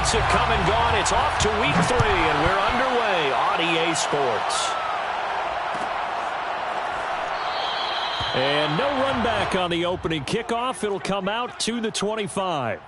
weeks have come and gone. It's off to week 3, and we're underway on EA Sports. And no run back on the opening kickoff. It'll come out to the 25.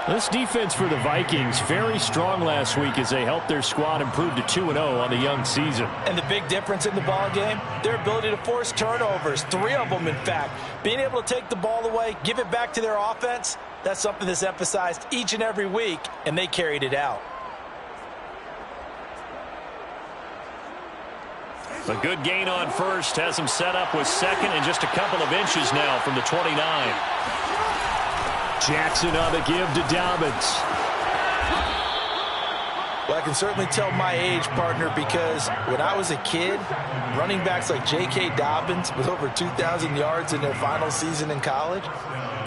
This defense for the Vikings, very strong last week as they helped their squad improve to 2-0 on the young season. And the big difference in the ball game, their ability to force turnovers, 3 of them in fact. Being able to take the ball away, give it back to their offense, that's something that's emphasized each and every week, and they carried it out. A good gain on first has him set up with second and just a couple of inches now from the 29. Jackson on the give to Dobbins. Well, I can certainly tell my age, partner, because when I was a kid, running backs like J.K. Dobbins with over 2,000 yards in their final season in college,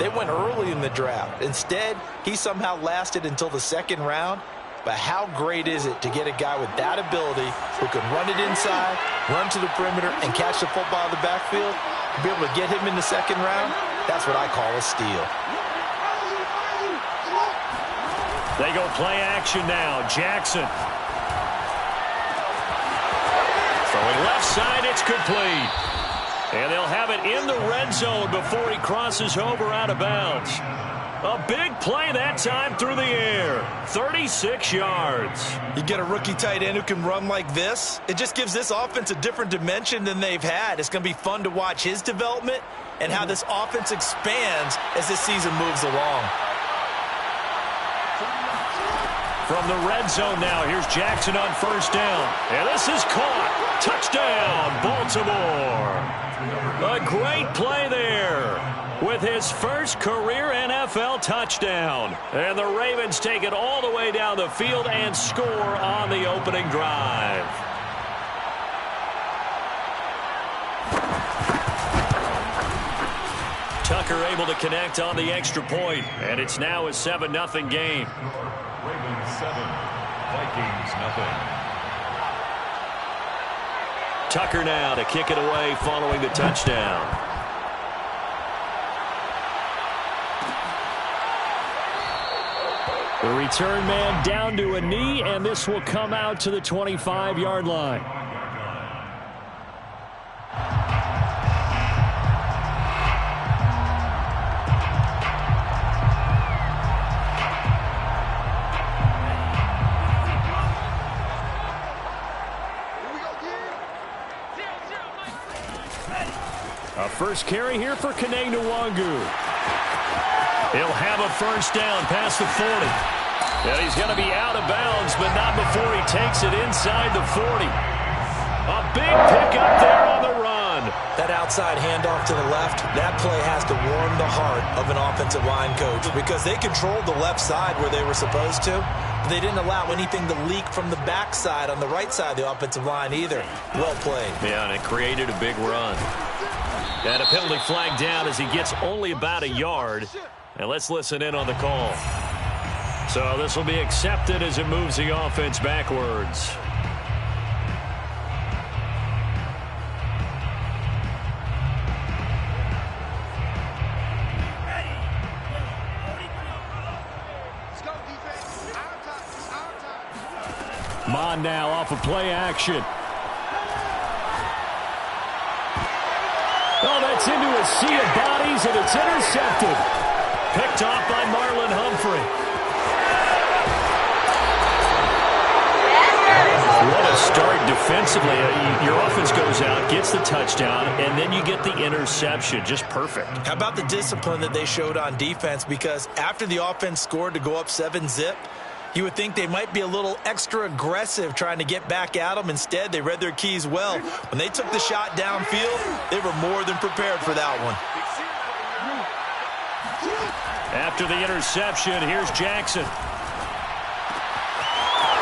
they went early in the draft. Instead, he somehow lasted until the 2nd round. But how great is it to get a guy with that ability who can run it inside, run to the perimeter, and catch the football in the backfield? To be able to get him in the 2nd round, that's what I call a steal. They go play action now. Jackson. Throwing left side, it's complete. And they'll have it in the red zone before he crosses over out of bounds. A big play that time through the air. 36 yards. You get a rookie tight end who can run like this, it just gives this offense a different dimension than they've had. It's going to be fun to watch his development and how this offense expands as this season moves along. From the red zone now, here's Jackson on first down. And this is caught. Touchdown, Baltimore. A great play there with his first career NFL touchdown. And the Ravens take it all the way down the field and score on the opening drive. Tucker able to connect on the extra point, and it's now a 7-0 game. Ravens 7, Vikings 0. Tucker now to kick it away following the touchdown. The return man down to a knee, and this will come out to the 25-yard line. A first carry here for Kene Nwangu. He'll have a first down past the 40. And he's going to be out of bounds, but not before he takes it inside the 40. A big pickup there on the run. That outside handoff to the left, that play has to warm the heart of an offensive line coach because they controlled the left side where they were supposed to. But they didn't allow anything to leak from the backside on the right side of the offensive line either. Well played. Yeah, and it created a big run. And a penalty flag down as he gets only about a yard. And let's listen in on the call. So this will be accepted as it moves the offense backwards. Mon now off of play action. Oh, that's into a sea of bodies, and it's intercepted. Picked off by Marlon Humphrey. What a start defensively. Your offense goes out, gets the touchdown, and then you get the interception. Just perfect. How about the discipline that they showed on defense? Because after the offense scored to go up 7-zip, you would think they might be a little extra aggressive trying to get back at them. Instead, they read their keys well. When they took the shot downfield, they were more than prepared for that one. After the interception, here's Jackson.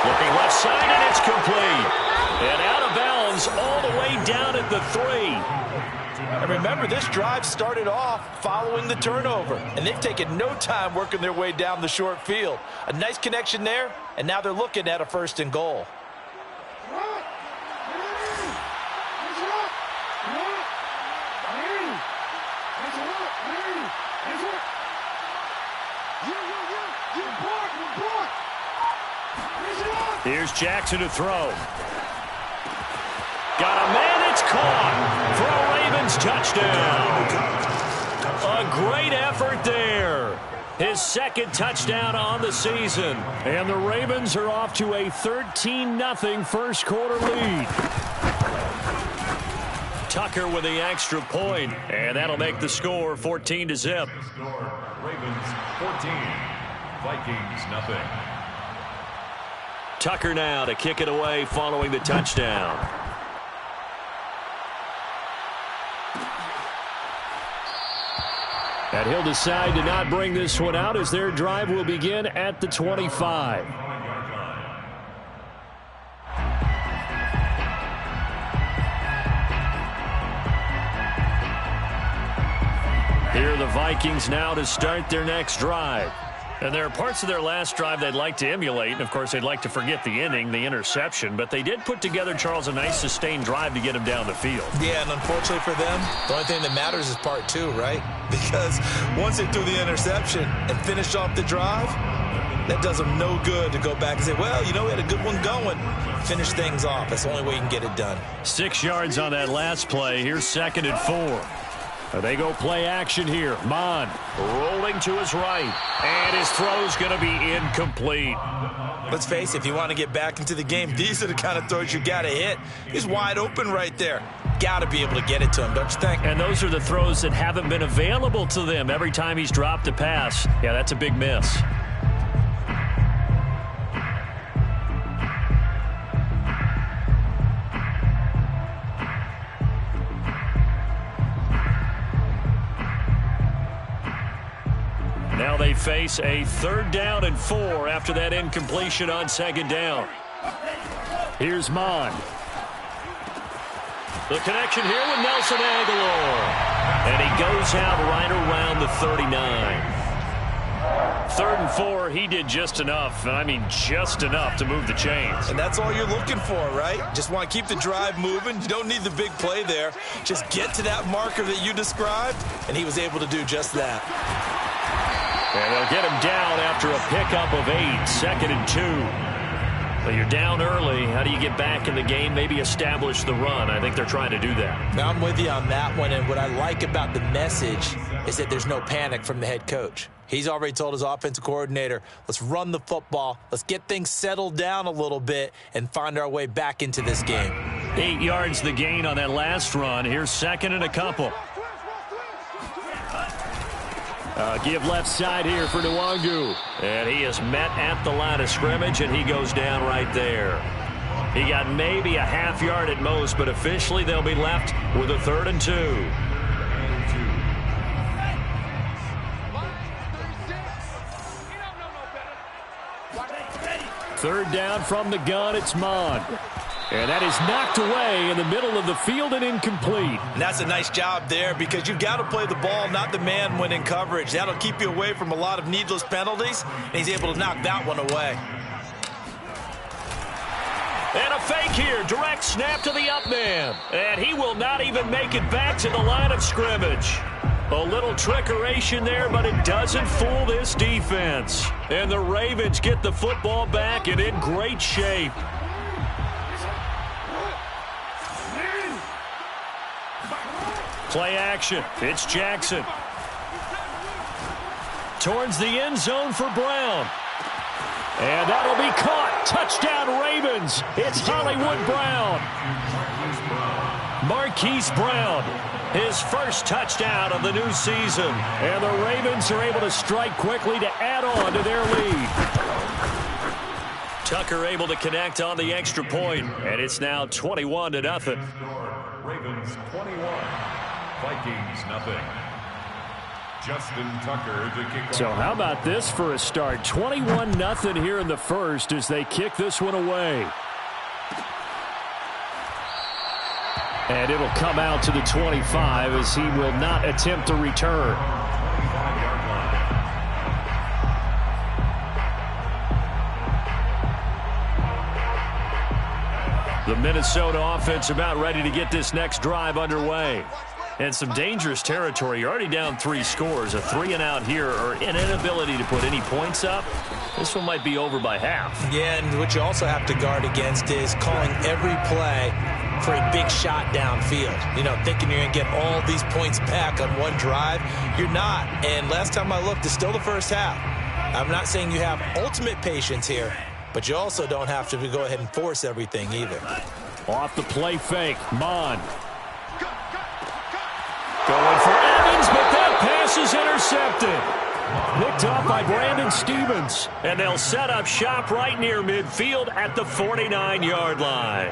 Looking left side, and it's complete. And out of bounds all the way down at the 3. And remember, this drive started off following the turnover, and they've taken no time working their way down the short field. A nice connection there, and now they're looking at a 1st and goal. Here's Jackson to throw. Got a man, it's caught for a Ravens touchdown. A great effort there. His 2nd touchdown on the season. And the Ravens are off to a 13-0 first quarter lead. Tucker with the extra point, and that'll make the score 14-0. Ravens 14, Vikings nothing. Tucker now to kick it away following the touchdown. And he'll decide to not bring this one out as their drive will begin at the 25. Here are the Vikings now to start their next drive. And there are parts of their last drive they'd like to emulate. And, of course, they'd like to forget the inning, the interception. But they did put together, Charles, a nice sustained drive to get him down the field. Yeah, and unfortunately for them, the only thing that matters is part 2, right? Because once they threw the interception and finished off the drive, that does them no good to go back and say, well, you know, we had a good one going. Finish things off. That's the only way you can get it done. 6 yards on that last play. Here's 2nd and 4. They go play action here. Mon rolling to his right. And his throw's going to be incomplete. Let's face it, if you want to get back into the game, these are the kind of throws you got to hit. He's wide open right there. Got to be able to get it to him, don't you think? And those are the throws that haven't been available to them every time he's dropped a pass. Yeah, that's a big miss. Now they face a 3rd down and 4 after that incompletion on 2nd down. Here's Mon. The connection here with Nelson Aguilar. And he goes out right around the 39. 3rd and 4, he did just enough. I mean, just enough to move the chains. And that's all you're looking for, right? Just want to keep the drive moving. You don't need the big play there. Just get to that marker that you described, and he was able to do just that. And they'll get him down after a pickup of 8, 2nd and 2. Well, you're down early. How do you get back in the game? Maybe establish the run. I think they're trying to do that. Now, I'm with you on that one, and what I like about the message is that there's no panic from the head coach. He's already told his offensive coordinator, let's run the football, let's get things settled down a little bit, and find our way back into this game. 8 yards the gain on that last run. Here's 2nd and a couple. Give left side here for Nwangu. And he is met at the line of scrimmage, and he goes down right there. He got maybe a half yard at most, but officially they'll be left with a 3rd and 2. 3rd down from the gun, it's Mon. And that is knocked away in the middle of the field and incomplete. And that's a nice job there because you've got to play the ball, not the man when in coverage. That'll keep you away from a lot of needless penalties, and he's able to knock that one away. And a fake here, direct snap to the up man. And he will not even make it back to the line of scrimmage. A little trickeration there, but it doesn't fool this defense. And the Ravens get the football back and in great shape. Play action. It's Jackson. Towards the end zone for Brown. And that'll be caught. Touchdown Ravens. It's Hollywood Brown. Marquise Brown. His first touchdown of the new season. And the Ravens are able to strike quickly to add on to their lead. Tucker able to connect on the extra point. And it's now 21-0. Ravens 21. Vikings nothing. Justin Tucker to kick off. So how about this for a start? 21-0 here in the first as they kick this one away. And it'll come out to the 25 as he will not attempt to return. The Minnesota offense about ready to get this next drive underway. And some dangerous territory. You're already down 3 scores. A 3-and-out here or an inability to put any points up. This one might be over by half. Yeah, and what you also have to guard against is calling every play for a big shot downfield. You know, thinking you're going to get all these points back on one drive. You're not. And last time I looked, it's still the first half. I'm not saying you have ultimate patience here, but you also don't have to go ahead and force everything either. Off the play fake, Mon. Going for Evans, but that pass is intercepted. Picked up by Brandon Stevens. And they'll set up shop right near midfield at the 49-yard line.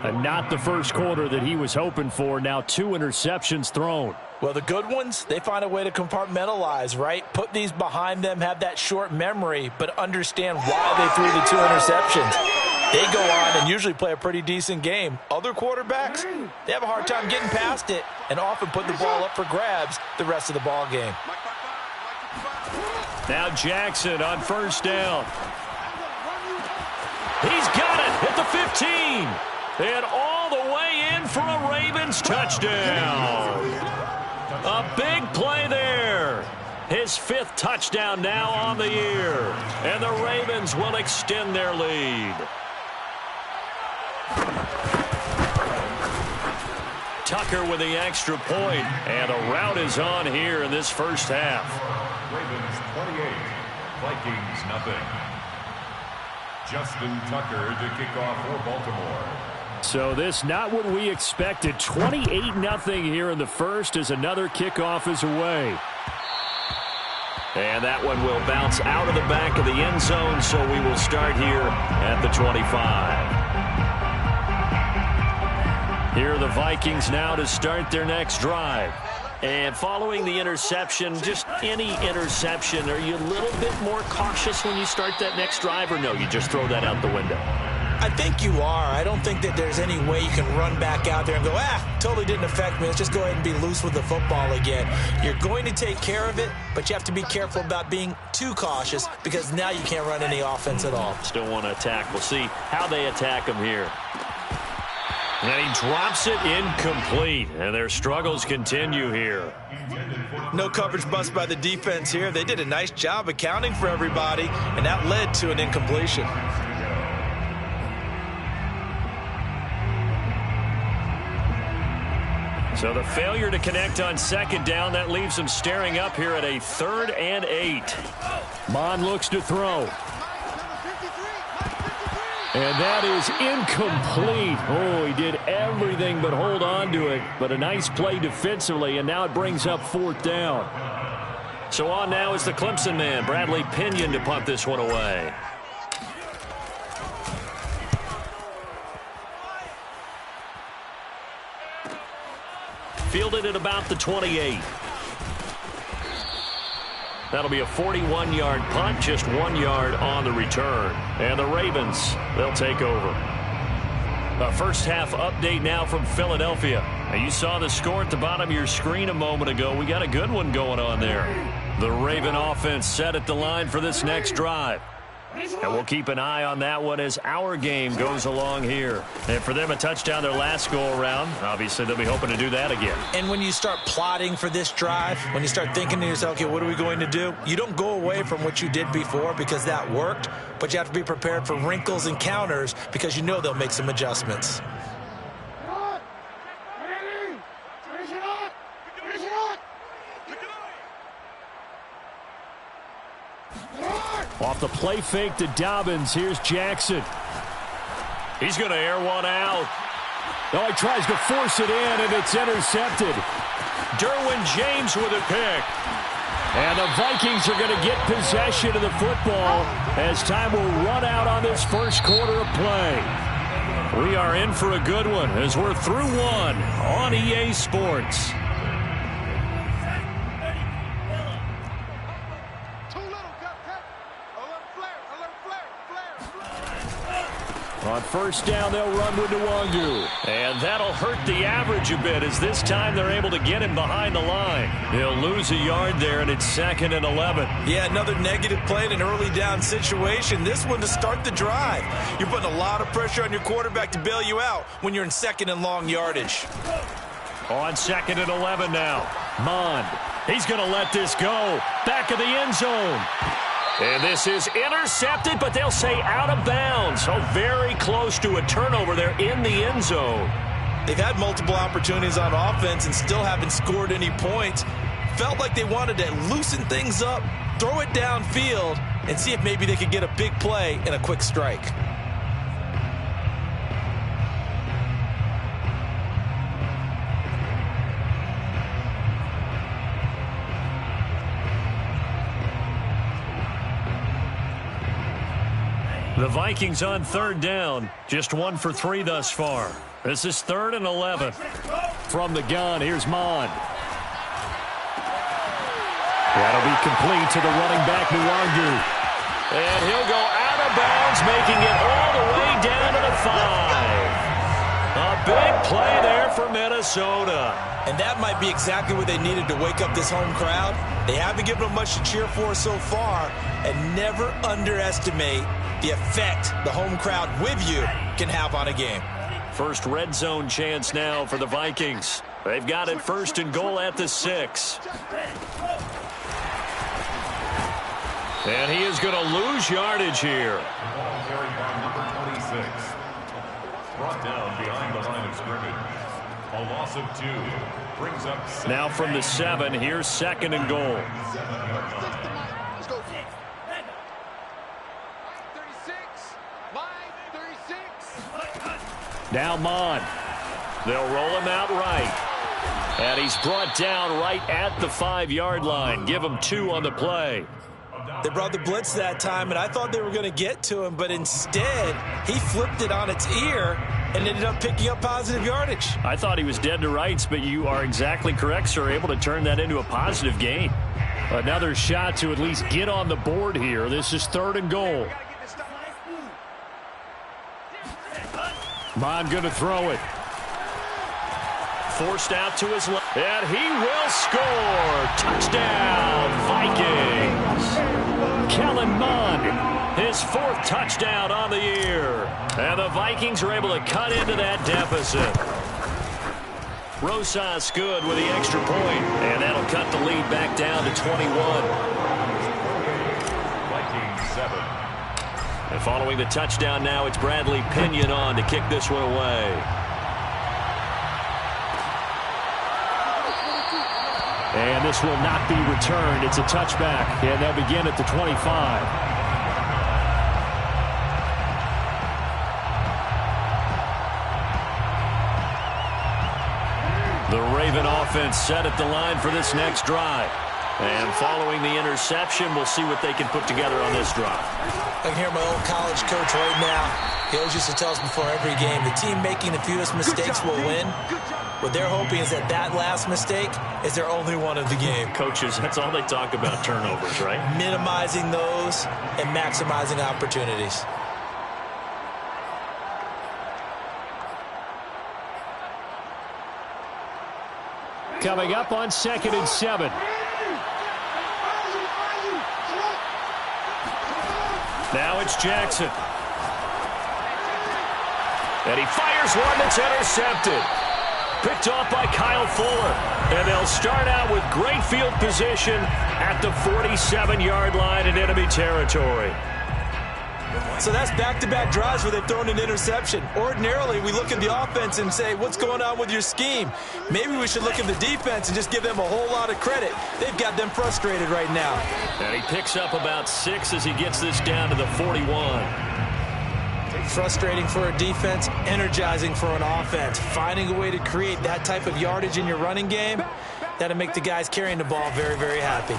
And not the first quarter that he was hoping for. Now 2 interceptions thrown. Well, the good ones, they find a way to compartmentalize, right? Put these behind them, have that short memory, but understand why they threw the 2 interceptions. They go on and usually play a pretty decent game. Other quarterbacks, they have a hard time getting past it and often put the ball up for grabs the rest of the ball game. Now Jackson on first down. He's got it at the 15. And all the way in for a Ravens touchdown. A big play there. His 5th touchdown now on the year. And the Ravens will extend their lead. Tucker with the extra point. And the route is on here in this first half. Ravens 28, Vikings nothing. Justin Tucker to kick off for Baltimore. So this not what we expected. 28-0 here in the first as another kickoff is away. And that one will bounce out of the back of the end zone, so we will start here at the 25. Here are the Vikings now to start their next drive. And following the interception, just any interception, are you a little bit more cautious when you start that next drive, or no, you just throw that out the window? I think you are. I don't think that there's any way you can run back out there and go, totally didn't affect me. Let's just go ahead and be loose with the football again. You're going to take care of it, but you have to be careful about being too cautious because now you can't run any offense at all. Still want to attack. We'll see how they attack him here. And he drops it incomplete, and their struggles continue here. No coverage bust by the defense here. They did a nice job accounting for everybody, and that led to an incompletion. So the failure to connect on second down, that leaves them staring up here at a 3rd and 8. Mon looks to throw. And that is incomplete. Oh, he did everything but hold on to it. But a nice play defensively, and now it brings up 4th down. So on now is the Clemson man, Bradley Pinion, to punt this one away. Fielded at about the 28. That'll be a 41-yard punt, just 1 yard on the return. And the Ravens, they'll take over. A first half update now from Philadelphia. Now you saw the score at the bottom of your screen a moment ago. We got a good one going on there. The Raven offense set at the line for this next drive. And we'll keep an eye on that one as our game goes along here. And for them, a touchdown their last go-around. Obviously, they'll be hoping to do that again. And when you start plotting for this drive, when you start thinking to yourself, okay, what are we going to do? You don't go away from what you did before because that worked, but you have to be prepared for wrinkles and counters because you know they'll make some adjustments. Off the play fake to Dobbins. Here's Jackson. He's going to air one out. Oh, he tries to force it in, and it's intercepted. Derwin James with a pick. And the Vikings are going to get possession of the football as time will run out on this first quarter of play. We are in for a good one as we're through one on EA Sports. On first down, they'll run with Nwangu. And that'll hurt the average a bit as this time they're able to get him behind the line. He'll lose a yard there, and it's 2nd and 11. Yeah, another negative play in an early down situation. This one to start the drive. You're putting a lot of pressure on your quarterback to bail you out when you're in 2nd and long yardage. On 2nd and 11 now. Mond. He's going to let this go. Back of the end zone. And this is intercepted, but they'll say out of bounds. So very close to a turnover there in the end zone. They've had multiple opportunities on offense and still haven't scored any points. Felt like they wanted to loosen things up, throw it downfield, and see if maybe they could get a big play and a quick strike. The Vikings on 3rd down. Just 1 for 3 thus far. This is 3rd and 11. From the gun, here's Mond. That'll be complete to the running back, Nwangu. And he'll go out of bounds, making it all the way down to the 5. A big play there for Minnesota. And that might be exactly what they needed to wake up this home crowd. They haven't given them much to cheer for so far, and never underestimate the effect the home crowd with you can have on a game. First red zone chance now for the Vikings. They've got it 1st and goal at the 6. And he is going to lose yardage here. Ball carried by number 26. Brought down behind the line of scrimmage. A loss of 2. Brings up 7. Now from the 7, here's 2nd and goal. Now Mond. They'll roll him out right. And he's brought down right at the 5-yard line. Give him 2 on the play. They brought the blitz that time, and I thought they were going to get to him, but instead he flipped it on its ear and ended up picking up positive yardage. I thought he was dead to rights, but you are exactly correct, sir. Able to turn that into a positive gain. Another shot to at least get on the board here. This is 3rd and goal. Mond going to throw it. Forced out to his left. And he will score. Touchdown, Vikings. Kellen Mond, his 4th touchdown on the year. And the Vikings are able to cut into that deficit. Rosas good with the extra point. And that'll cut the lead back down to 21. Vikings 7. And following the touchdown now, it's Bradley Pinion on to kick this one away. And this will not be returned. It's a touchback, and they'll begin at the 25. The Raven offense set at the line for this next drive. And following the interception, we'll see what they can put together on this drive. I can hear my old college coach right now. He always used to tell us before every game, the team making the fewest mistakes will win. What they're hoping is that that last mistake is their only one of the game. Coaches, that's all they talk about, turnovers, right? Minimizing those and maximizing opportunities. Coming up on 2nd and 7. Now it's Jackson. And he fires one that's intercepted. Picked off by Kyle Fuller. And they'll start out with great field position at the 47-yard line in enemy territory. So that's back-to-back drives where they've thrown an interception. Ordinarily, we look at the offense and say, what's going on with your scheme? Maybe we should look at the defense and just give them a whole lot of credit. They've got them frustrated right now. And he picks up about 6 as he gets this down to the 41. Frustrating for a defense, energizing for an offense. Finding a way to create that type of yardage in your running game, that'll make the guys carrying the ball very, very happy.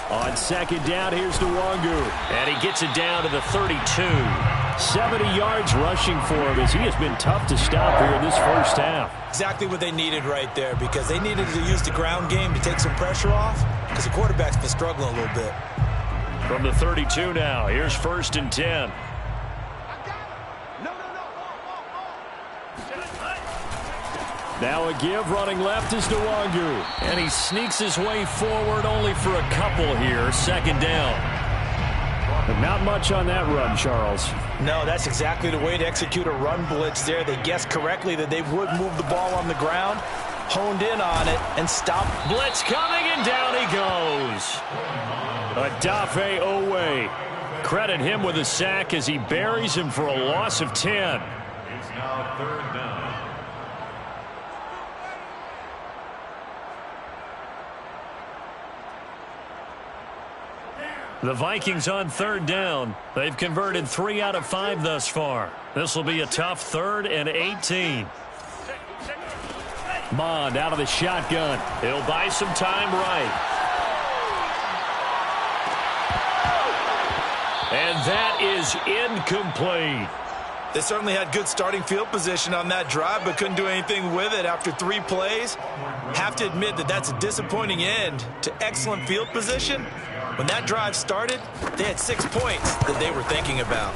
On 2nd down, here's Nwangu. And he gets it down to the 32. 70 yards rushing for him as he has been tough to stop here in this first half. Exactly what they needed right there, because they needed to use the ground game to take some pressure off, because the quarterback's been struggling a little bit. From the 32 now, here's 1st and 10. Now a give running left is Nwangu. And he sneaks his way forward only for a couple here. Second down. But not much on that run, Charles. No, that's exactly the way to execute a run blitz there. They guessed correctly that they would move the ball on the ground, honed in on it, and stopped. Blitz coming, and down he goes. Adafe Owe. Credit him with a sack as he buries him for a loss of 10. It's now third down. The Vikings on third down. They've converted 3 out of 5 thus far. This will be a tough 3rd and 18. Mond out of the shotgun. He'll buy some time right. And that is incomplete. They certainly had good starting field position on that drive, but couldn't do anything with it after 3 plays. Have to admit that that's a disappointing end to excellent field position. When that drive started, they had 6 points that they were thinking about.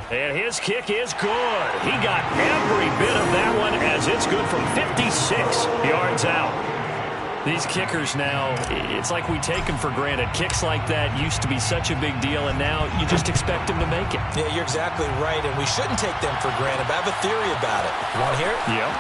And his kick is good. He got every bit of that one as it's good from 56 yards out. These kickers now, it's like we take them for granted. Kicks like that used to be such a big deal, and now you just expect them to make it. Yeah, you're exactly right, and we shouldn't take them for granted. But I have a theory about it. You want to hear it? Yep.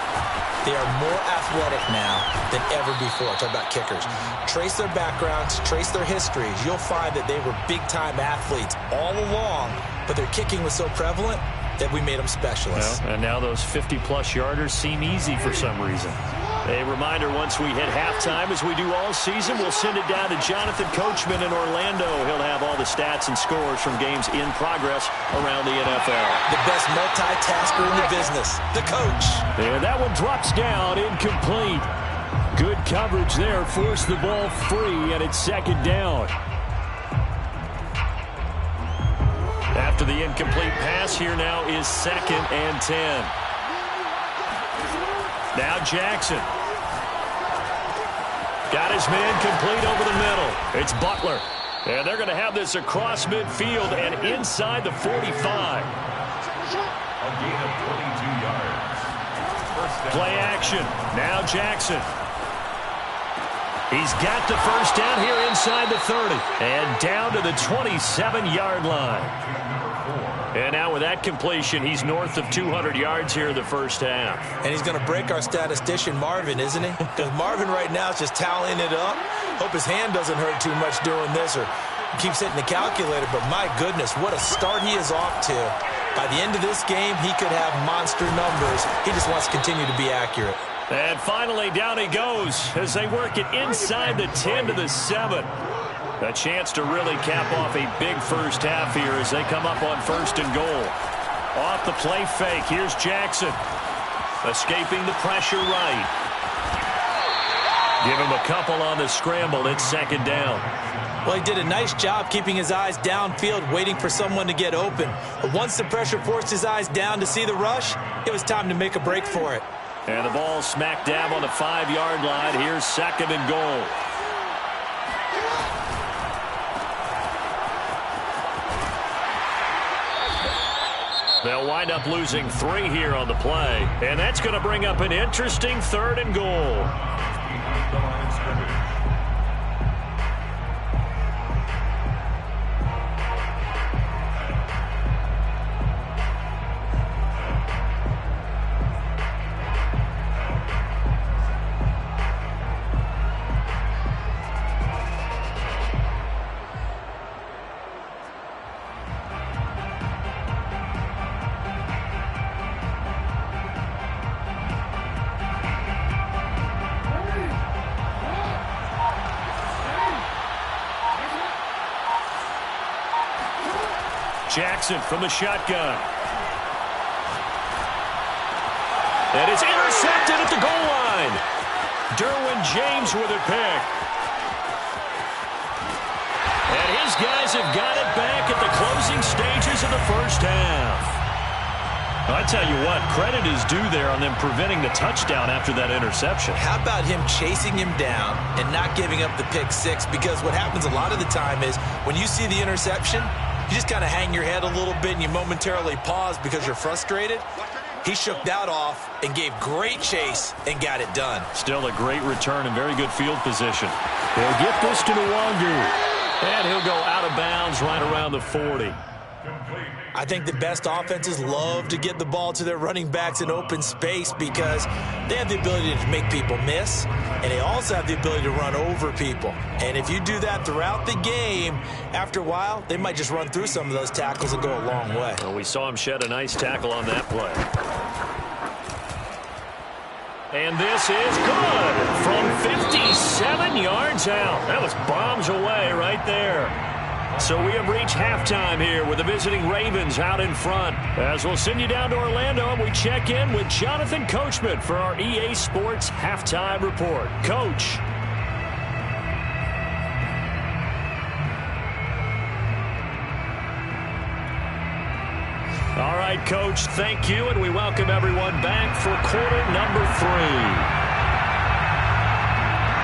They are more athletic now than ever before. Talk about kickers. Trace their backgrounds, trace their histories. You'll find that they were big-time athletes all along, but their kicking was so prevalent that we made them specialists. Well, and now those 50-plus yarders seem easy for some reason. A reminder, once we hit halftime, as we do all season, we'll send it down to Jonathan Coachman in Orlando. He'll have all the stats and scores from games in progress around the NFL. The best multitasker in the business, the coach. And that one drops down, incomplete. Good coverage there, forced the ball free, and it's second down. After the incomplete pass, here now is 2nd and 10. Now Jackson. Got his man complete over the middle. It's Butler. And they're going to have this across midfield and inside the 45. A gain of 22 yards. Play action. Now Jackson. He's got the first down here inside the 30. And down to the 27-yard line. And now with that completion, he's north of 200 yards here in the first half. And he's going to break our statistician, Marvin, isn't he? Because Marvin right now is just tallying it up. Hope his hand doesn't hurt too much doing this or keeps hitting the calculator. But my goodness, what a start he is off to. By the end of this game, he could have monster numbers. He just wants to continue to be accurate. And finally, down he goes as they work it inside the 10 to the 7. A chance to really cap off a big first half here as they come up on 1st and goal. Off the play fake, here's Jackson. Escaping the pressure right. Give him a couple on the scramble. It's 2nd down. Well, he did a nice job keeping his eyes downfield, waiting for someone to get open. But once the pressure forced his eyes down to see the rush, it was time to make a break for it. And the ball smack dab on the 5-yard line. Here's 2nd and goal. They'll wind up losing 3 here on the play. And that's going to bring up an interesting 3rd and goal. The line of scrimmage. Jackson from the shotgun. And it's intercepted at the goal line. Derwin James with a pick. And his guys have got it back at the closing stages of the first half. I tell you what, credit is due there on them preventing the touchdown after that interception. How about him chasing him down and not giving up the pick six? Because what happens a lot of the time is when you see the interception, you just kind of hang your head a little bit and you momentarily pause because you're frustrated. He shook that off and gave great chase and got it done. Still a great return and very good field position. He'll get this to Nwangu. And he'll go out of bounds right around the 40. I think the best offenses love to get the ball to their running backs in open space because they have the ability to make people miss, and they also have the ability to run over people. And if you do that throughout the game, after a while, they might just run through some of those tackles and go a long way. Well, we saw him shed a nice tackle on that play. And this is good from 57 yards out. That was bombs away right there. So we have reached halftime here with the visiting Ravens out in front. As we'll send you down to Orlando, and we check in with Jonathan Coachman for our EA Sports Halftime Report. Coach. All right, Coach, thank you, and we welcome everyone back for quarter number 3.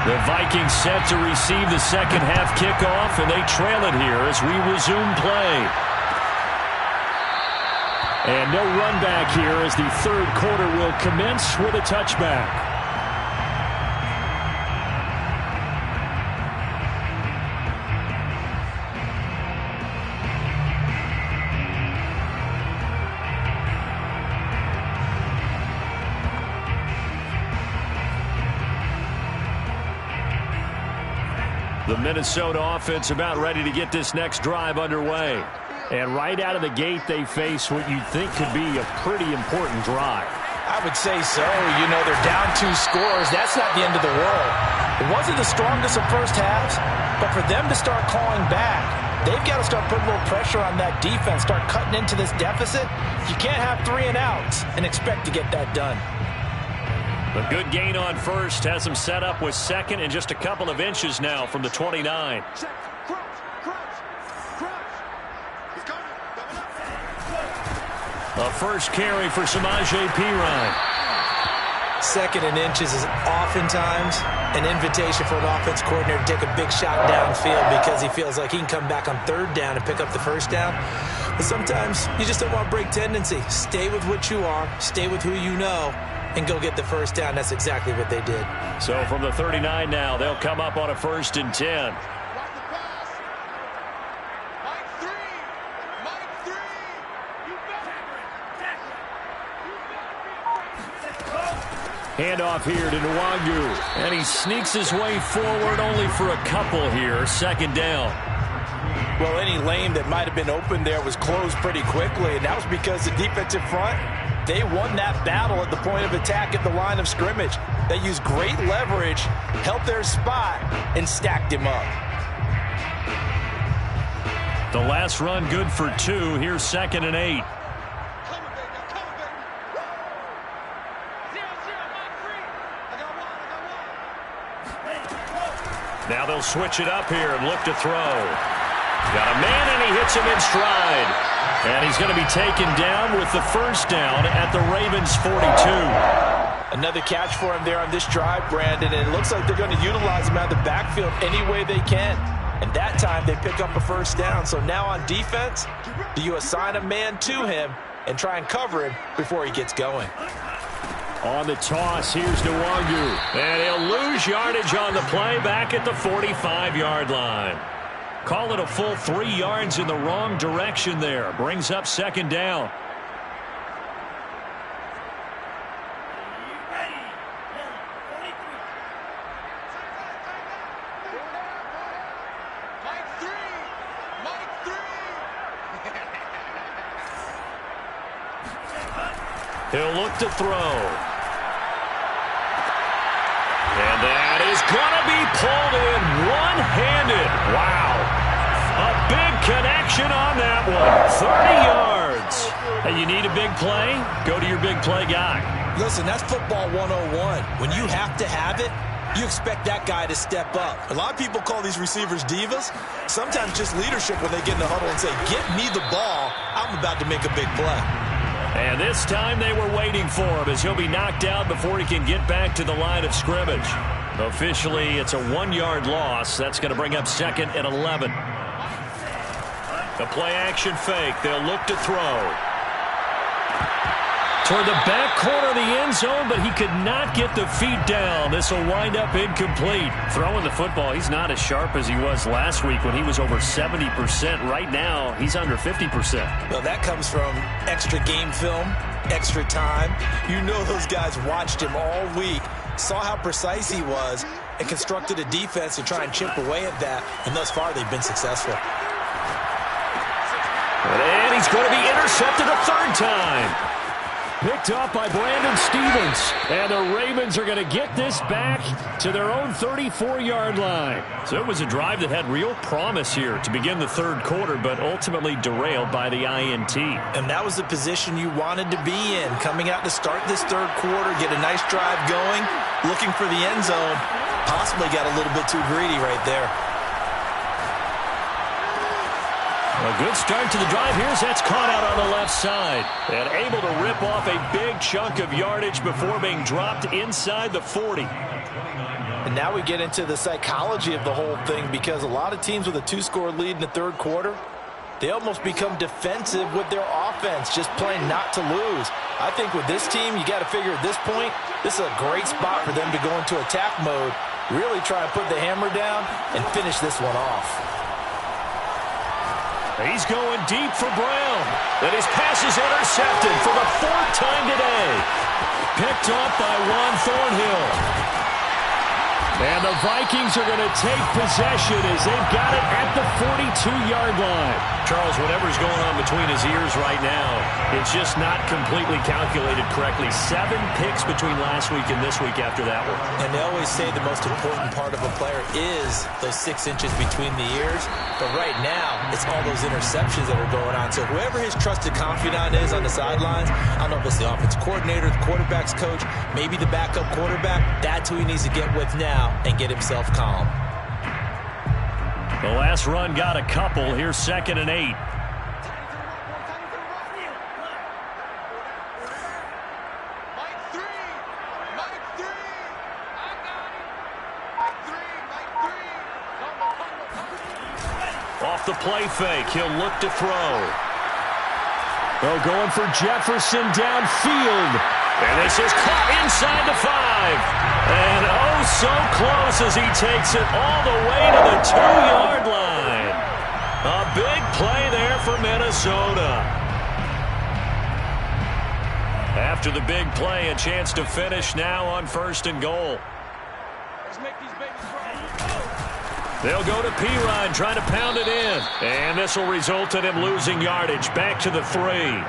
The Vikings set to receive the second half kickoff, and they trail it here as we resume play. And no run back here as the third quarter will commence with a touchback. The Minnesota offense about ready to get this next drive underway. And right out of the gate, they face what you'd think could be a pretty important drive. I would say so. You know, they're down 2 scores. That's not the end of the world. It wasn't the strongest of first halves, but for them to start calling back, they've got to start putting a little pressure on that defense, start cutting into this deficit. You can't have 3 and outs and expect to get that done. A good gain on first has them set up with second and just a couple of inches now from the 29. A first carry for Samaje Perine. Second and inches is oftentimes an invitation for an offense coordinator to take a big shot downfield because he feels like he can come back on third down and pick up the first down. But sometimes you just don't want to break tendency. Stay with what you are, stay with who you know, and go get the first down. That's exactly what they did. So from the 39 now, they'll come up on a 1st and 10. Handoff here to Nwangu. And he sneaks his way forward only for a couple here. 2nd down. Well, any lane that might have been open there was closed pretty quickly, and that was because the defensive front, they won that battle at the point of attack at the line of scrimmage. They used great leverage, held their spot, and stacked him up. The last run good for 2. Here's 2nd and 8. Now they'll switch it up here and look to throw. Got a man, and he hits him in stride. And he's going to be taken down with the first down at the Ravens' 42. Another catch for him there on this drive, Brandon, and it looks like they're going to utilize him out of the backfield any way they can. And that time they pick up a first down. So now on defense, do you assign a man to him and try and cover him before he gets going? On the toss, here's Nwangu. And he'll lose yardage on the play back at the 45-yard line. Call it a full 3 yards in the wrong direction there. Brings up 2nd down. He'll look to throw. And that is going to be pulled in one-handed. Wow. A big connection on that one. 30 yards. And you need a big play? Go to your big play guy. Listen, that's football 101. When you have to have it, you expect that guy to step up. A lot of people call these receivers divas. Sometimes just leadership when they get in the huddle and say, get me the ball. I'm about to make a big play. And this time they were waiting for him as he'll be knocked down before he can get back to the line of scrimmage. Officially, it's a 1-yard loss. That's going to bring up 2nd and 11. The play-action fake. They'll look to throw. Toward the back corner of the end zone, but he could not get the feet down. This will wind up incomplete. Throwing the football, he's not as sharp as he was last week when he was over 70%. Right now, he's under 50%. Well, that comes from extra game film, extra time. You know those guys watched him all week, saw how precise he was, and constructed a defense to try and chip away at that. And thus far, they've been successful. And he's going to be intercepted a third time. Picked off by Brandon Stevens. And the Ravens are going to get this back to their own 34-yard line. So it was a drive that had real promise here to begin the third quarter, but ultimately derailed by the INT. And that was the position you wanted to be in. Coming out to start this third quarter, get a nice drive going, looking for the end zone. Possibly got a little bit too greedy right there. A good start to the drive. Here's that's caught out on the left side. And able to rip off a big chunk of yardage before being dropped inside the 40. And now we get into the psychology of the whole thing, because a lot of teams with a two-score lead in the third quarter, they almost become defensive with their offense, just playing not to lose. I think with this team, you got to figure at this point, this is a great spot for them to go into attack mode, really try and put the hammer down and finish this one off. He's going deep for Brown. And his pass is intercepted for the fourth time today. Picked off by Juan Thornhill. And the Vikings are going to take possession as they've got it at the 42-yard line. Charles, whatever's going on between his ears right now, it's just not completely calculated correctly. 7 picks between last week and this week after that one. And they always say the most important part of a player is those 6 inches between the ears. But right now, it's all those interceptions that are going on. So whoever his trusted confidant is on the sidelines, I don't know if it's the offensive coordinator, the quarterback's coach, maybe the backup quarterback, that's who he needs to get with now and get himself calm. The last run got a couple. Here's 2nd and 8. Off the play fake, he'll look to throw. Oh, going for Jefferson downfield. And this is caught inside the 5. And oh, so close as he takes it all the way to the 2-yard line. A big play there for Minnesota. After the big play, a chance to finish now on 1st and goal. Let's make these babies run. They'll go to Pirine, trying to pound it in. And this will result in him losing yardage. Back to the 3.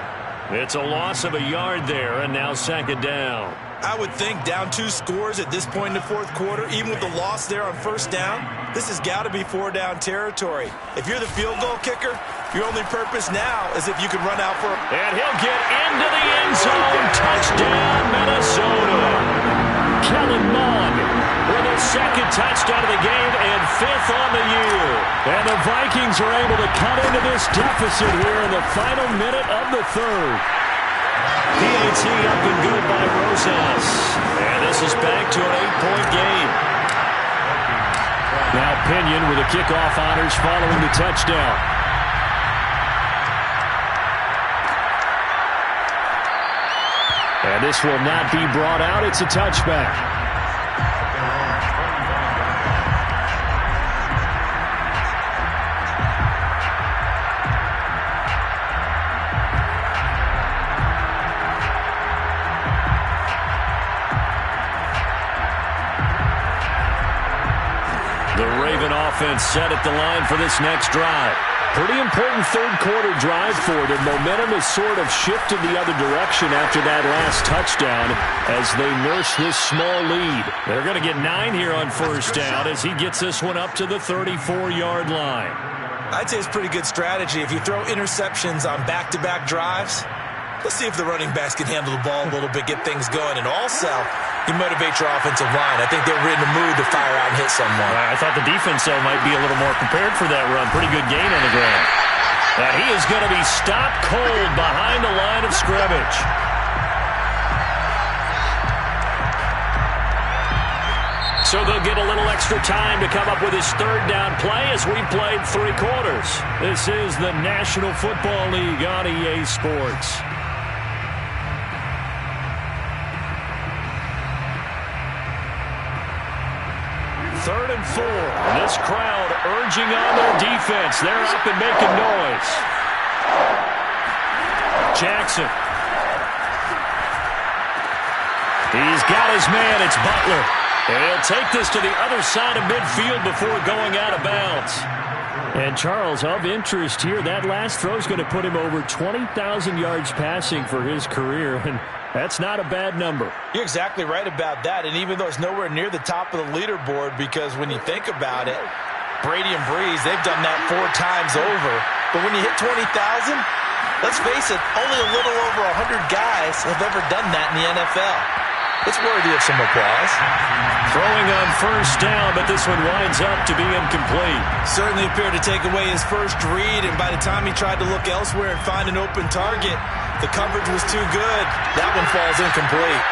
It's a loss of a yard there, and now 2nd down. I would think down 2 scores at this point in the fourth quarter, even with the loss there on 1st down, this has got to be 4-down territory. If you're the field goal kicker, your only purpose now is if you can run out for a... And he'll get into the end zone. Touchdown, Minnesota. Kellen Mond with his 2nd touchdown of the game and 5th on the year. And the Vikings are able to cut into this deficit here in the final minute of the 3rd. PAT up and good by Rosas. And this is back to an 8-point game. Now Pinion with the kickoff honors following the touchdown. And this will not be brought out. It's a touchback. Offense set at the line for this next drive. Pretty important third quarter drive for them. Momentum has sort of shifted the other direction after that last touchdown as they nurse this small lead. They're going to get 9 here on 1st down as he gets this one up to the 34-yard line. I'd say it's pretty good strategy. If you throw interceptions on back-to-back drives, let's see if the running backs can handle the ball a little bit, get things going, and also you motivate your offensive line. I think they're in the mood to fire out and hit someone. I thought the defense, though, might be a little more prepared for that run. Pretty good gain on the ground. And he is going to be stopped cold behind the line of scrimmage. So they'll get a little extra time to come up with his 3rd down play as we played 3 quarters. This is the National Football League on EA Sports. 3rd and 4. And this crowd urging on their defense. They're up and making noise. Jackson. He's got his man. It's Butler. And he'll take this to the other side of midfield before going out of bounds. And Charles, of interest here, that last throw is going to put him over 20,000 yards passing for his career, and that's not a bad number. You're exactly right about that, and even though it's nowhere near the top of the leaderboard, because when you think about it, Brady and Breeze, they've done that 4 times over. But when you hit 20,000, let's face it, only a little over 100 guys have ever done that in the NFL. It's worthy of some applause. Throwing on 1st down, but this one winds up to be incomplete. Certainly appeared to take away his first read, and by the time he tried to look elsewhere and find an open target, the coverage was too good. That one falls incomplete.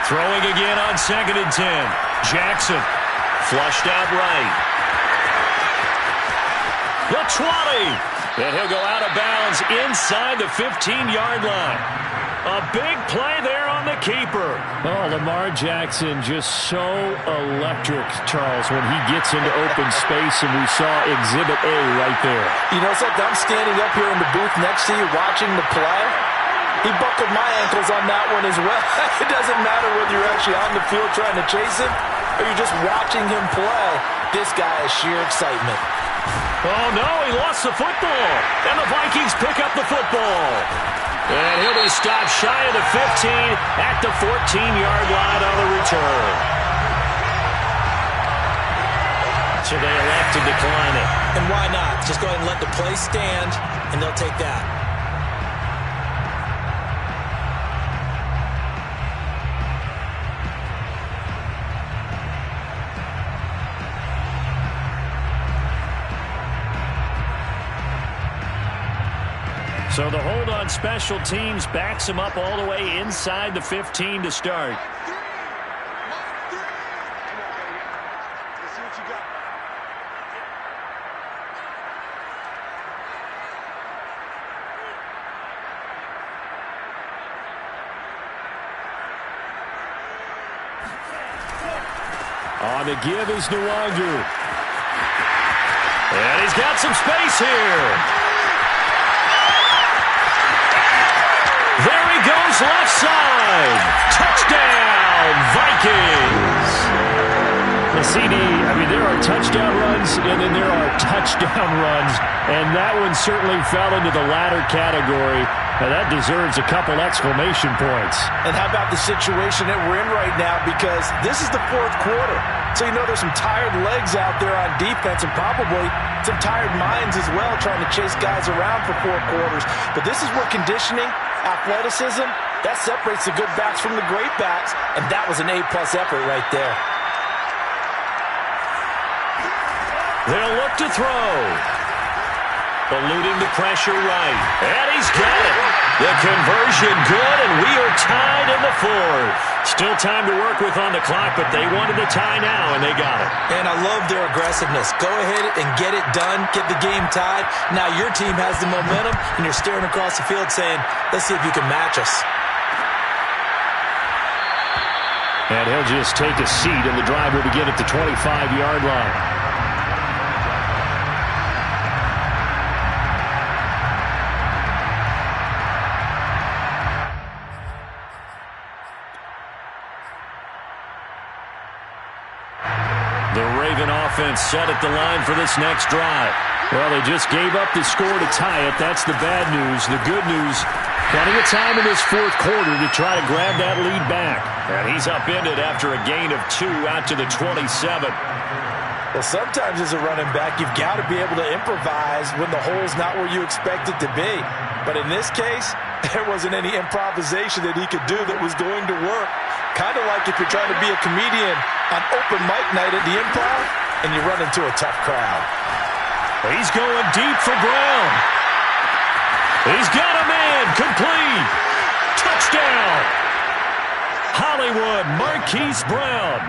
Throwing again on 2nd and 10. Jackson flushed out right. The 20. And he'll go out of bounds inside the 15-yard line. A big play there on the keeper. Oh, Lamar Jackson just so electric, Charles, when he gets into open space, and we saw Exhibit A right there. You know something? I'm standing up here in the booth next to you watching the play. He buckled my ankles on that one as well. It doesn't matter whether you're actually on the field trying to chase him or you're just watching him play. This guy is sheer excitement. Oh, no, he lost the football. And the Vikings pick up the football. And he'll be stopped shy of the 15 at the 14-yard line on the return. So they elect to decline it. And why not? Just go ahead and let the play stand, and they'll take that. So the hold on special teams backs him up all the way inside the 15 to start. On the give is Nwangu. And he's got some space here. There he goes, left side. Touchdown, Vikings. The CD, I mean, there are touchdown runs, and then there are touchdown runs, and that one certainly fell into the latter category. Now, that deserves a couple exclamation points. And how about the situation that we're in right now, because this is the 4th quarter. So you know there's some tired legs out there on defense and probably some tired minds as well trying to chase guys around for 4 quarters. But this is where conditioning, athleticism, that separates the good backs from the great backs, and that was an A-plus effort right there. They'll look to throw. Eluding the pressure right. And he's got it. The conversion good, and we are tied in the 4th. Still time to work with on the clock, but they wanted the tie now, and they got it. And I love their aggressiveness. Go ahead and get it done. Get the game tied. Now your team has the momentum, and you're staring across the field saying, let's see if you can match us. And he'll just take a seat, and the drive will begin at the 25-yard line. The Raven offense set at the line for this next drive. Well, they just gave up the score to tie it. That's the bad news. The good news, plenty of time in this 4th quarter to try to grab that lead back. And he's upended after a gain of 2 out to the 27. Well, sometimes as a running back, you've got to be able to improvise when the hole's not where you expect it to be. But in this case, there wasn't any improvisation that he could do that was going to work. Kind of like if you're trying to be a comedian on open mic night at the Improv and you run into a tough crowd. He's going deep for Brown. He's got a man. Complete. Touchdown. Hollywood Marquise Brown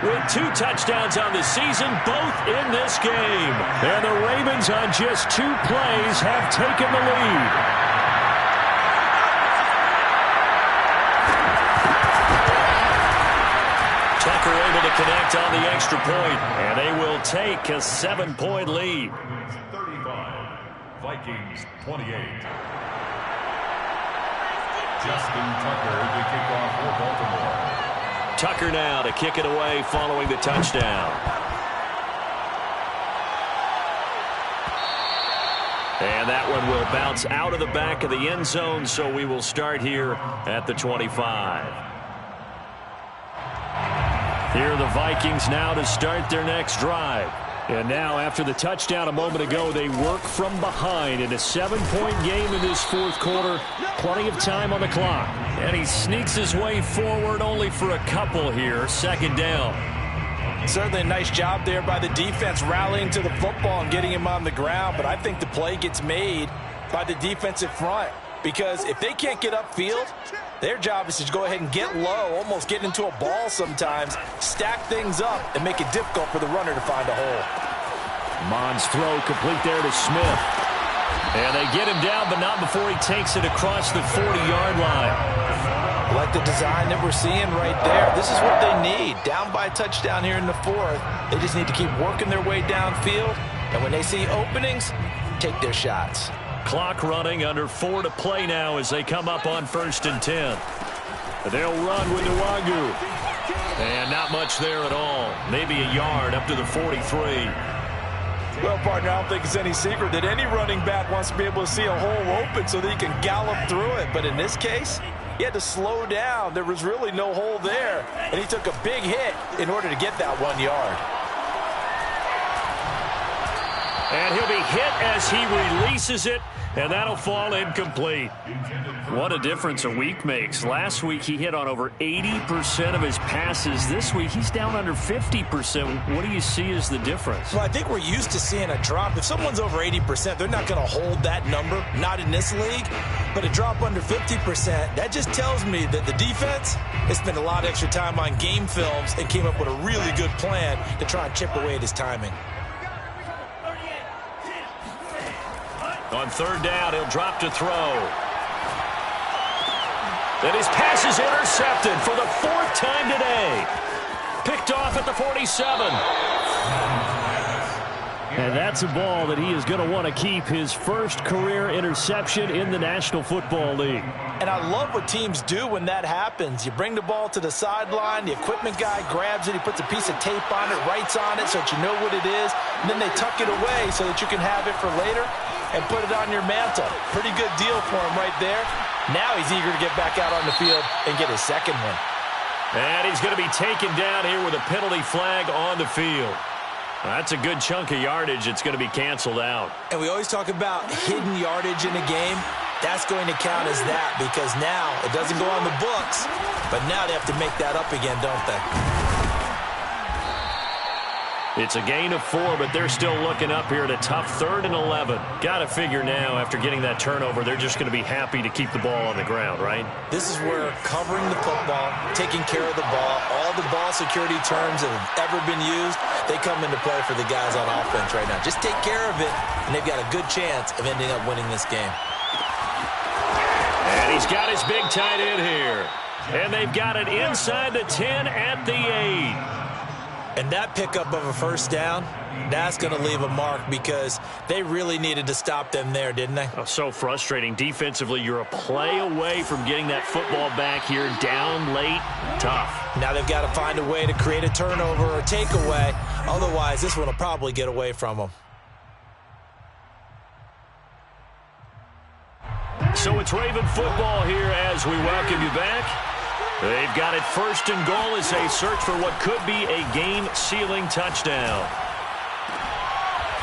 with 2 touchdowns on the season, both in this game. And the Ravens on just 2 plays have taken the lead. Tucker able to connect on the extra point, and they will take a 7-point lead. 35, Vikings 28. Justin Tucker to kick off for Baltimore. Tucker now to kick it away following the touchdown. And that one will bounce out of the back of the end zone, so we will start here at the 25. Here are the Vikings now to start their next drive. And now, after the touchdown a moment ago, they work from behind in a 7-point game in this fourth quarter. Plenty of time on the clock. And he sneaks his way forward only for a couple here. Second down. Certainly a nice job there by the defense rallying to the football and getting him on the ground. But I think the play gets made by the defensive front. Because if they can't get upfield, their job is to go ahead and get low, almost get into a ball sometimes, stack things up, and make it difficult for the runner to find a hole. Mond's throw complete there to Smith. And they get him down, but not before he takes it across the 40-yard line. I like the design that we're seeing right there. This is what they need. Down by a touchdown here in the fourth. They just need to keep working their way downfield. And when they see openings, take their shots. Clock running, under 4 to play now as they come up on 1st and 10. They'll run with Nwangu. And not much there at all. Maybe a yard up to the 43. Well, partner, I don't think it's any secret that any running back wants to be able to see a hole open so that he can gallop through it. But in this case, he had to slow down. There was really no hole there. And he took a big hit in order to get that 1 yard. And he'll be hit as he releases it, and that'll fall incomplete. What a difference a week makes. Last week he hit on over 80% of his passes. This week he's down under 50%. What do you see as the difference? Well, I think we're used to seeing a drop. If someone's over 80%, they're not going to hold that number, not in this league. But a drop under 50%, that just tells me that the defense has spent a lot of extra time on game films and came up with a really good plan to try and chip away at his timing. On 3rd down, he'll drop to throw. And his pass is intercepted for the 4th time today. Picked off at the 47. And that's a ball that he is going to want to keep, his first career interception in the National Football League. And I love what teams do when that happens. You bring the ball to the sideline, the equipment guy grabs it, he puts a piece of tape on it, writes on it so that you know what it is, and then they tuck it away so that you can have it for later and put it on your mantle. Pretty good deal for him right there. Now he's eager to get back out on the field and get his second one. And he's going to be taken down here with a penalty flag on the field. That's a good chunk of yardage. It's going to be canceled out. And we always talk about hidden yardage in a game. That's going to count as that because now it doesn't go on the books, but now they have to make that up again, don't they? It's a gain of 4, but they're still looking up here at a tough 3rd and 11. Got to figure now, after getting that turnover, they're just going to be happy to keep the ball on the ground, right? This is where covering the football, taking care of the ball, all the ball security terms that have ever been used, they come into play for the guys on offense right now. Just take care of it, and they've got a good chance of ending up winning this game. And he's got his big tight end here. And they've got it inside the 10 at the 8. And that pickup of a first down, that's going to leave a mark because they really needed to stop them there, didn't they? Oh, so frustrating. Defensively, you're a play away from getting that football back here, down late, tough. Now they've got to find a way to create a turnover or takeaway. Otherwise, this one will probably get away from them. So it's Raven football here as we welcome you back. They've got it 1st and goal as they search for what could be a game-sealing touchdown.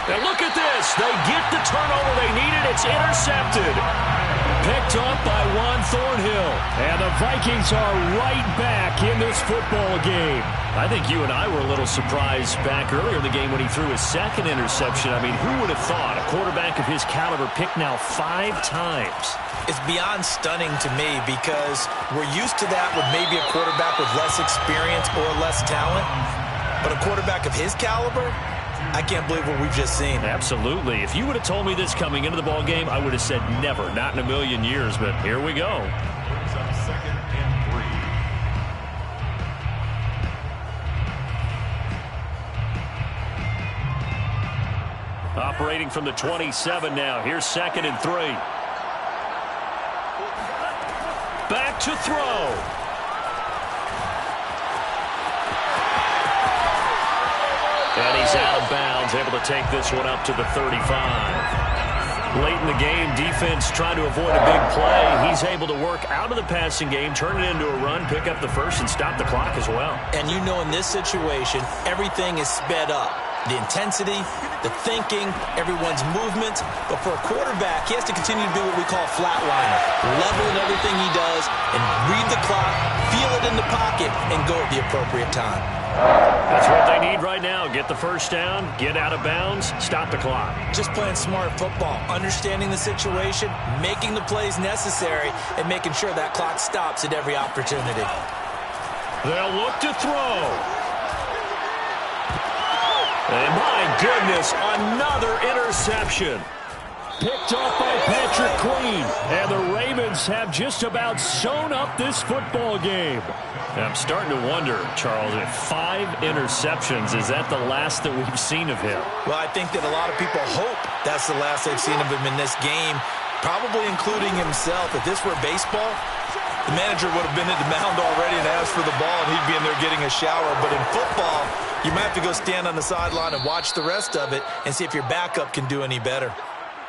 And look at this. They get the turnover they needed. It's intercepted. Picked up by Juan Thornhill. And the Vikings are right back in this football game. I think you and I were a little surprised back earlier in the game when he threw his 2nd interception. I mean, who would have thought a quarterback of his caliber picked now 5 times? It's beyond stunning to me because we're used to that with maybe a quarterback with less experience or less talent. But a quarterback of his caliber, I can't believe what we've just seen. Absolutely. If you would have told me this coming into the ball game, I would have said never, not in a million years. But here we go. Brings up 2nd and 3. operating from the 27 now. Here's 2nd and 3. Back to throw. And he's out of bounds, able to take this one up to the 35. Late in the game, defense trying to avoid a big play. He's able to work out of the passing game, turn it into a run, pick up the first, and stop the clock as well. And you know in this situation, everything is sped up. The intensity, the thinking, everyone's movement. But for a quarterback, he has to continue to do what we call flatliner. Level in everything he does and read the clock, feel it in the pocket, and go at the appropriate time. That's what they need right now. Get the first down, get out of bounds, stop the clock. Just playing smart football, understanding the situation, making the plays necessary, and making sure that clock stops at every opportunity. They'll look to throw. And my goodness, another interception. Picked off by Patrick Queen. And the Ravens have just about sewn up this football game. And I'm starting to wonder, Charles, if 5 interceptions, is that the last that we've seen of him? Well, I think that a lot of people hope that's the last they've seen of him in this game, probably including himself. If this were baseball, the manager would have been at the mound already and asked for the ball, and he'd be in there getting a shower. But in football, you might have to go stand on the sideline and watch the rest of it and see if your backup can do any better.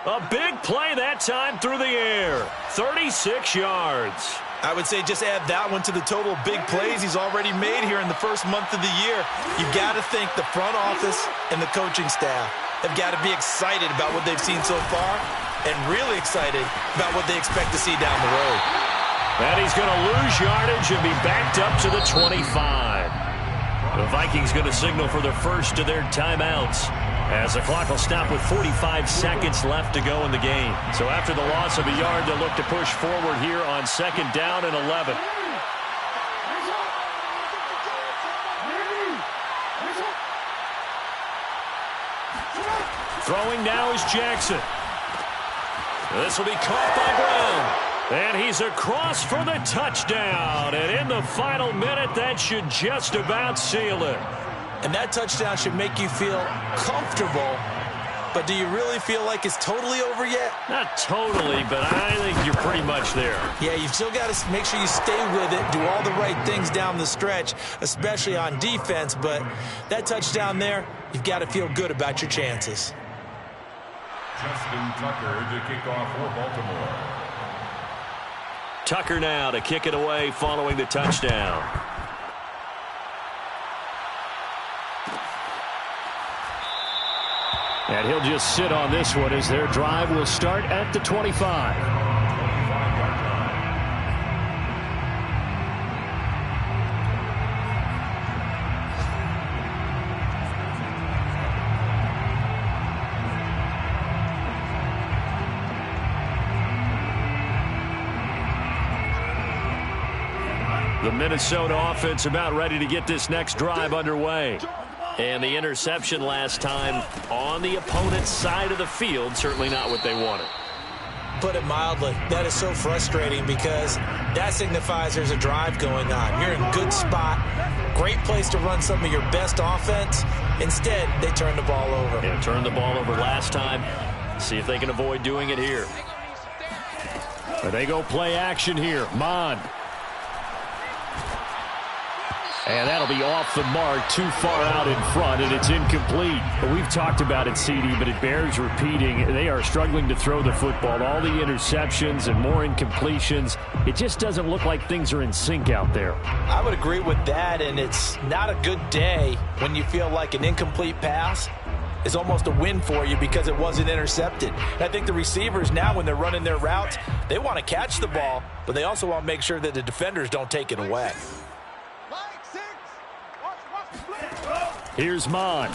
A big play that time through the air. 36 yards. I would say just add that one to the total big plays he's already made here in the first month of the year. You've got to think the front office and the coaching staff have got to be excited about what they've seen so far and really excited about what they expect to see down the road. And he's going to lose yardage and be backed up to the 25. The Vikings going to signal for the first of their timeouts, as the clock will stop with 45 seconds left to go in the game. So after the loss of a yard, they'll look to push forward here on 2nd down and 11. Throwing now is Jackson. This will be caught by Brown. And he's across for the touchdown. And in the final minute, that should just about seal it. And that touchdown should make you feel comfortable. But do you really feel like it's totally over yet? Not totally, but I think you're pretty much there. Yeah, you've still got to make sure you stay with it, do all the right things down the stretch, especially on defense. But that touchdown there, you've got to feel good about your chances. Justin Tucker to kick off for Baltimore. Tucker now to kick it away following the touchdown. And he'll just sit on this one as their drive will start at the 25. The Minnesota offense about ready to get this next drive underway. And the interception last time on the opponent's side of the field, certainly not what they wanted. Put it mildly, that is so frustrating because that signifies there's a drive going on. You're in a good spot, great place to run some of your best offense. Instead, they turn the ball over. Yeah, turned the ball over last time. See if they can avoid doing it here. But they go play action here. Mond. And that'll be off the mark, too far out in front, and it's incomplete. But we've talked about it, CD, but it bears repeating. They are struggling to throw the football. All the interceptions and more incompletions. It just doesn't look like things are in sync out there. I would agree with that, and it's not a good day when you feel like an incomplete pass is almost a win for you because it wasn't intercepted. And I think the receivers now, when they're running their routes, they want to catch the ball, but they also want to make sure that the defenders don't take it away. Here's Mond.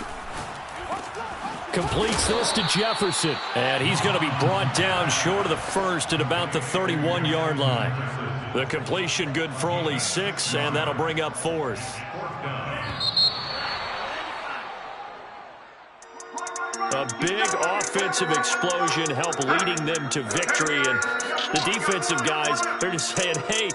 Completes this to Jefferson. And he's going to be brought down short of the first at about the 31-yard line. The completion good for only 6, and that'll bring up 4th. A big offensive explosion helped leading them to victory. And the defensive guys, they're just saying, hey,